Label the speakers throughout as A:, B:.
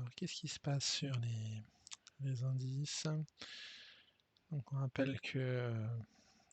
A: Alors, qu'est-ce qui se passe sur les indices? Donc, on rappelle que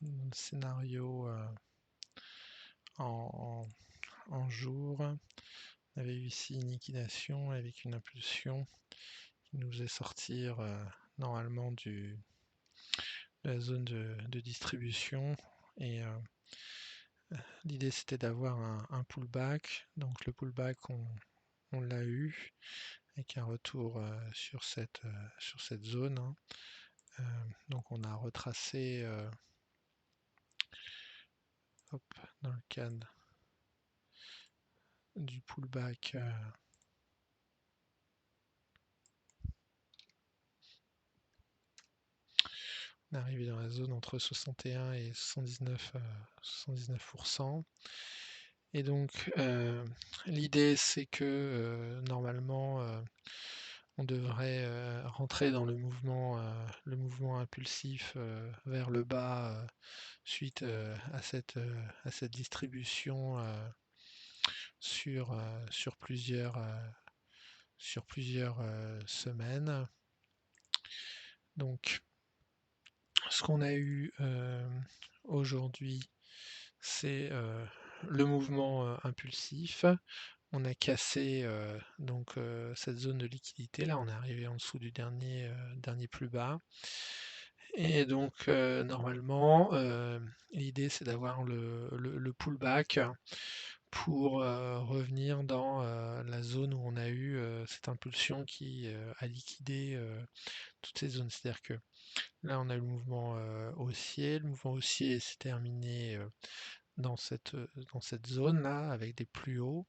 A: dans le scénario en, en jour, on avait eu ici une liquidation avec une impulsion qui nous faisait sortir normalement de la zone de distribution. Et l'idée c'était d'avoir un pullback. Donc le pullback, on l'a eu avec un retour sur cette zone, hein. Donc on a retracé hop, dans le cadre du pullback, on est arrivé dans la zone entre 61 et 79, 79%. Et donc l'idée c'est que normalement on devrait rentrer dans le mouvement impulsif vers le bas suite à cette distribution sur plusieurs semaines. Donc ce qu'on a eu aujourd'hui, c'est le mouvement impulsif. On a cassé donc cette zone de liquidité. Là, on est arrivé en dessous du dernier plus bas. Et donc normalement, l'idée c'est d'avoir le pullback pour revenir dans la zone où on a eu cette impulsion qui a liquidé toutes ces zones. C'est-à-dire que là, on a eu le mouvement haussier. Le mouvement haussier s'est terminé dans cette zone-là avec des plus hauts.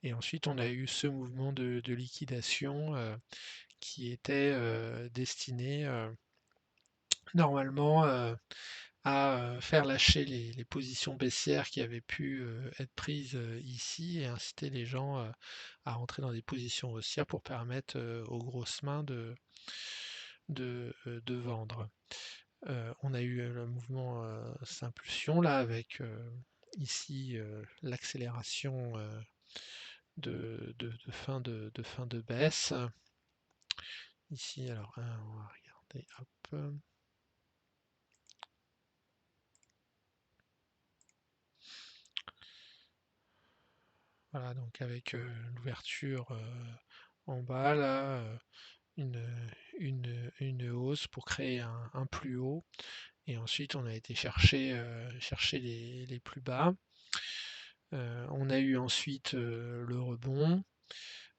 A: Et ensuite, on a eu ce mouvement de liquidation qui était destiné normalement à faire lâcher les positions baissières qui avaient pu être prises ici et inciter les gens à rentrer dans des positions haussières pour permettre aux grosses mains de vendre. On a eu le mouvement s'impulsion là avec ici l'accélération de fin de baisse. Ici, alors, on va regarder, hop. Voilà, donc avec l'ouverture en bas, là, une hausse pour créer un plus haut. Et ensuite, on a été chercher les plus bas. On a eu ensuite le rebond.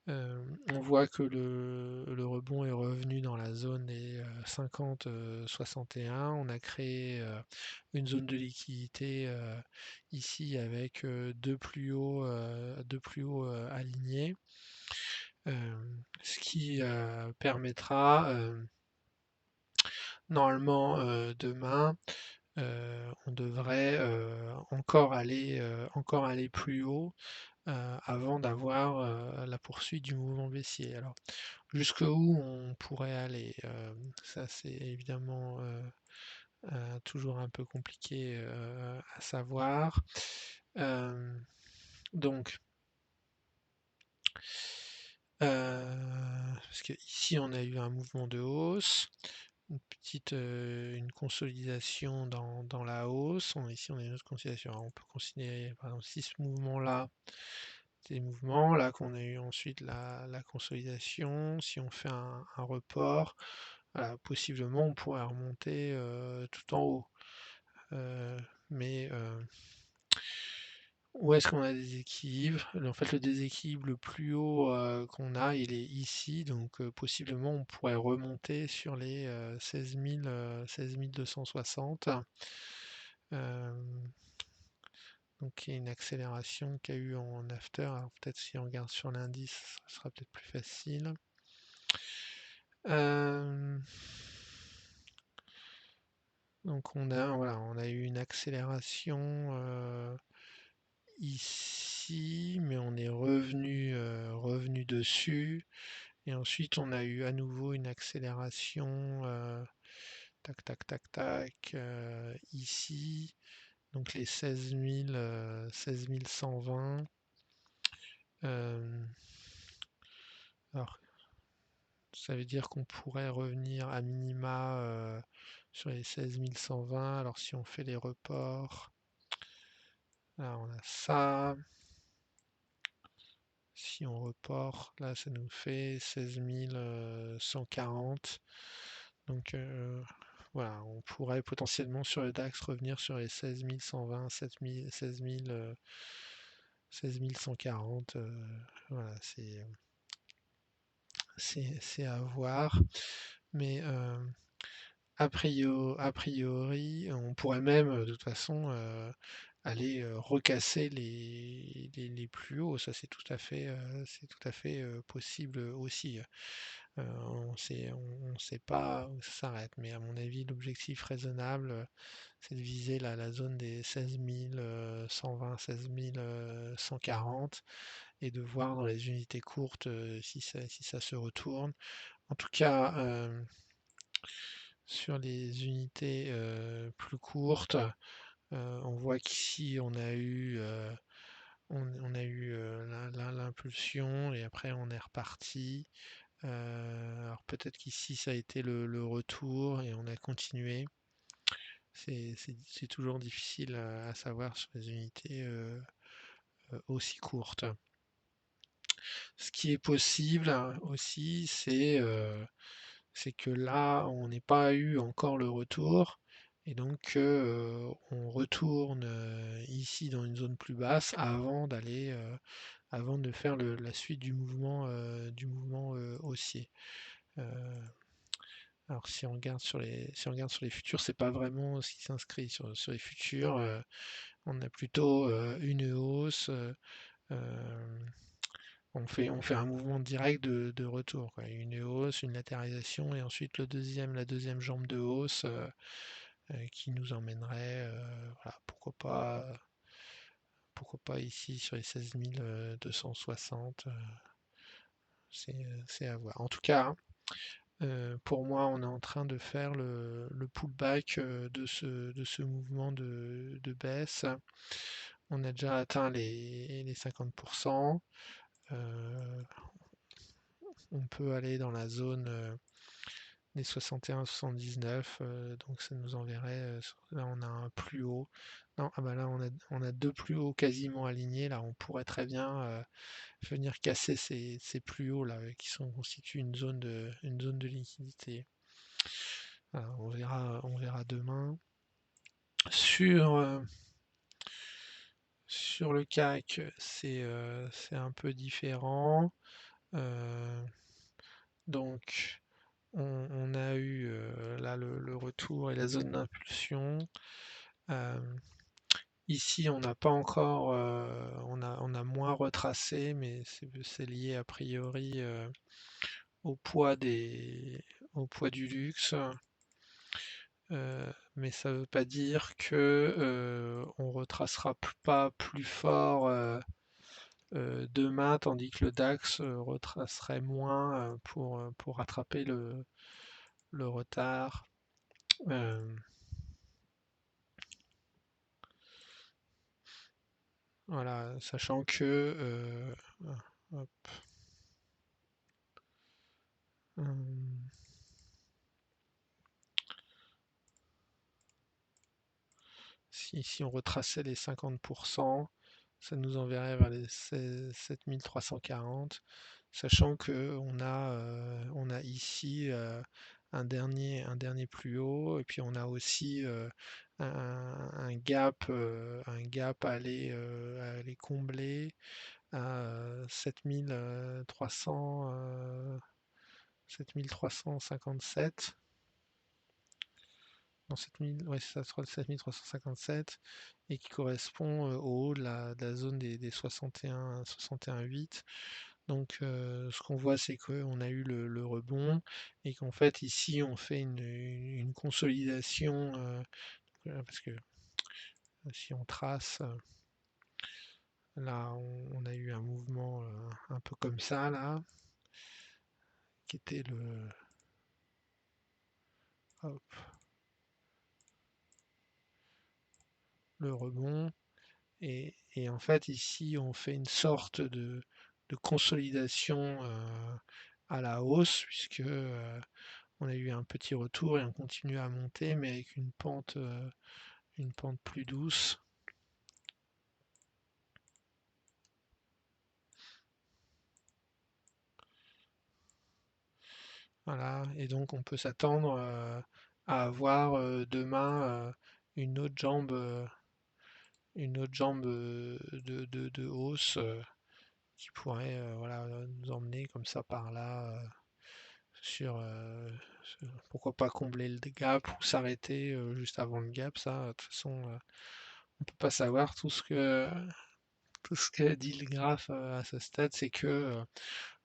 A: On voit que le rebond est revenu dans la zone des 50-61. On a créé une zone de liquidité ici avec deux plus hauts alignés, ce qui permettra normalement demain on devrait encore aller plus haut avant d'avoir la poursuite du mouvement baissier. Alors, jusqu'où on pourrait aller, ça c'est évidemment toujours un peu compliqué à savoir. Donc, parce que ici on a eu un mouvement de hausse, une consolidation dans la hausse. Ici on a une autre consolidation. Alors, on peut considérer par exemple si ce mouvement-là, ces mouvements-là qu'on a eu ensuite la consolidation, si on fait un report, voilà, possiblement on pourrait remonter tout en haut. Mais où est-ce qu'on a des déséquilibres? En fait, le déséquilibre le plus haut qu'on a, il est ici, donc possiblement on pourrait remonter sur les 16 260. Donc il y a une accélération qu'il y a eu en after. Alors peut-être si on regarde sur l'indice, ça sera peut-être plus facile. Donc on a eu une accélération ici, mais on est revenu dessus. Et ensuite on a eu à nouveau une accélération tac tac tac tac ici. Donc les 16 120. Alors Ça veut dire qu'on pourrait revenir à minima sur les 16 120. Alors si on fait les reports, là on a ça. Si on report, là ça nous fait 16 140. Donc voilà, on pourrait potentiellement sur le DAX revenir sur les 16 120, 16 140. Voilà, c'est à voir. Mais a priori, on pourrait même de toute façon aller recasser les plus hauts. Ça, c'est tout à fait possible aussi. On sait pas où ça s'arrête, mais à mon avis, l'objectif raisonnable, c'est de viser la zone des 16 120, 16 140 et de voir dans les unités courtes si ça se retourne. En tout cas, sur les unités plus courtes, on voit qu'ici on a eu l'impulsion et après on est reparti. Alors peut-être qu'ici ça a été le retour et on a continué. C'est toujours difficile à savoir sur les unités aussi courtes. Ce qui est possible aussi, c'est que là, on n'ait pas eu encore le retour et donc on retourne ici dans une zone plus basse avant de faire la suite du mouvement haussier. Euh, alors si on regarde sur les futurs, c'est pas vraiment ce qui s'inscrit sur les futurs. On a plutôt une hausse. Euh, on fait un mouvement direct de retour, quoi. Une hausse, une latéralisation et ensuite la deuxième jambe de hausse qui nous emmènerait, voilà, pourquoi pas ici sur les 16 260. C'est à voir. En tout cas, hein, pour moi, on est en train de faire le pullback de ce mouvement de baisse. On a déjà atteint les 50%. Euh, on peut aller dans la zone des 61-79, donc ça nous enverrait. Là, on a un plus haut. Non, ah bah là, on a deux plus hauts quasiment alignés. Là, on pourrait très bien venir casser ces plus hauts là, qui constituent une zone de liquidité. Voilà, on verra demain. Sur, sur le CAC, c'est un peu différent. Euh, donc, on a eu là le retour et la zone d'impulsion. Euh, Ici, on n'a pas encore, on a moins retracé, mais c'est lié a priori au poids au poids du luxe. Mais ça ne veut pas dire que on retracera pas plus fort demain, tandis que le DAX retracerait moins pour rattraper le retard. Euh, voilà, sachant que hop, hum, si on retraçait les 50%, ça nous enverrait vers les 7340, sachant que on a ici un dernier plus haut, et puis on a aussi un gap à aller combler à 7300, 7357. Dans 7000, ouais, c'est ça, 7357, et qui correspond au haut de la zone des 61,8. Donc ce qu'on voit, c'est qu'on a eu le rebond et qu'en fait ici on fait une consolidation parce que si on trace, là on a eu un mouvement un peu comme ça là, qui était hop, le rebond. Et en fait, ici, on fait une sorte de consolidation à la hausse puisque on a eu un petit retour et on continue à monter, mais avec une pente plus douce. Voilà, et donc on peut s'attendre à avoir demain une autre jambe de hausse qui pourrait voilà, nous emmener comme ça par là sur, pourquoi pas combler le gap ou s'arrêter juste avant le gap. Ça, de toute façon, on peut pas savoir tout ce que dit le graphe à ce stade, c'est que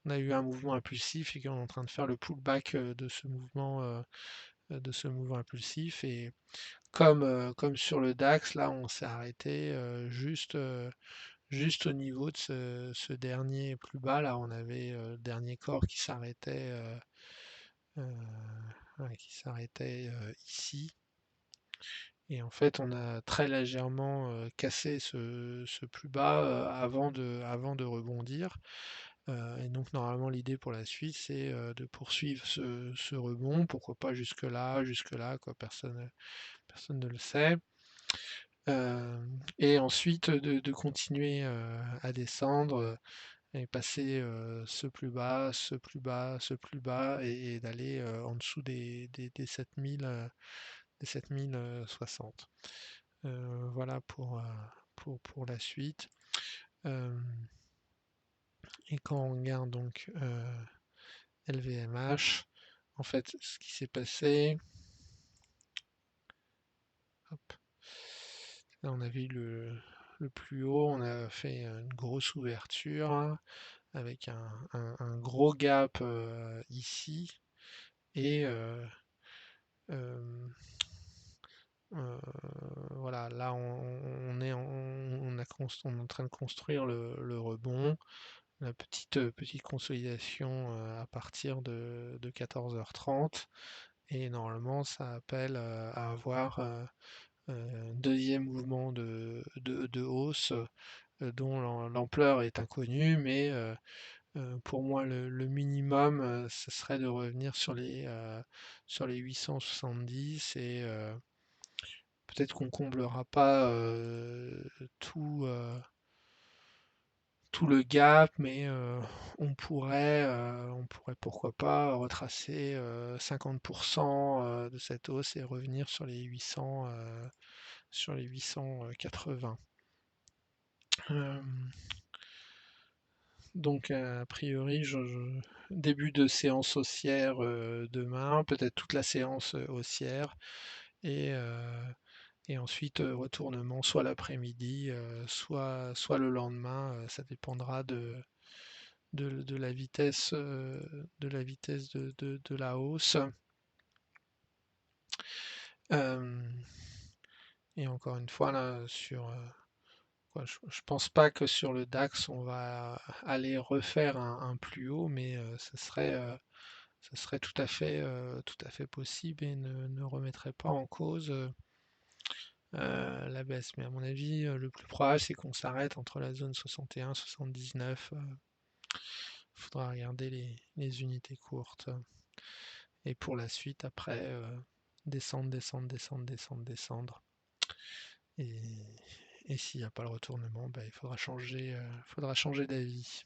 A: on a eu un mouvement impulsif et qu'on est en train de faire le pullback de ce mouvement impulsif. Et comme sur le DAX, là, on s'est arrêté juste au niveau de ce dernier plus bas. Là, on avait le dernier corps ouais, qui s'arrêtait ici. Et en fait, on a très légèrement cassé ce plus bas avant de rebondir. Et donc, normalement, l'idée pour la suite, c'est de poursuivre ce rebond. Pourquoi pas jusque là, quoi. Personne ne le sait. Et ensuite, de continuer à descendre et passer ce plus bas, ce plus bas, ce plus bas, et d'aller en dessous des 7000, des 7060. Voilà pour la suite. Euh, et quand on regarde donc LVMH, en fait, ce qui s'est passé, hop, là on avait eu le plus haut, on a fait une grosse ouverture hein, avec un gros gap ici et euh, euh, voilà, là on est en train de construire le rebond. La petite consolidation à partir de 14h30 et normalement ça appelle à avoir un deuxième mouvement de hausse dont l'ampleur est inconnue, mais pour moi le minimum ce serait de revenir sur les 870 et peut-être qu'on comblera pas tout. Tout le gap, mais on pourrait pourquoi pas retracer 50% de cette hausse et revenir sur les 880. Euh, donc a priori, début de séance haussière demain, peut-être toute la séance haussière et, euh, et ensuite retournement soit l'après-midi, soit le lendemain, ça dépendra de la vitesse de la hausse. Euh, et encore une fois, là, je pense pas que sur le DAX, on va aller refaire un plus haut, mais ça serait tout à fait possible et ne remettrait pas en cause la baisse. Mais à mon avis, le plus probable, c'est qu'on s'arrête entre la zone 61 et 79. Il faudra regarder les unités courtes. Et pour la suite, après, descendre, descendre, descendre, descendre, descendre. Et, et s'il n'y a pas le retournement, bah, il faudra changer d'avis.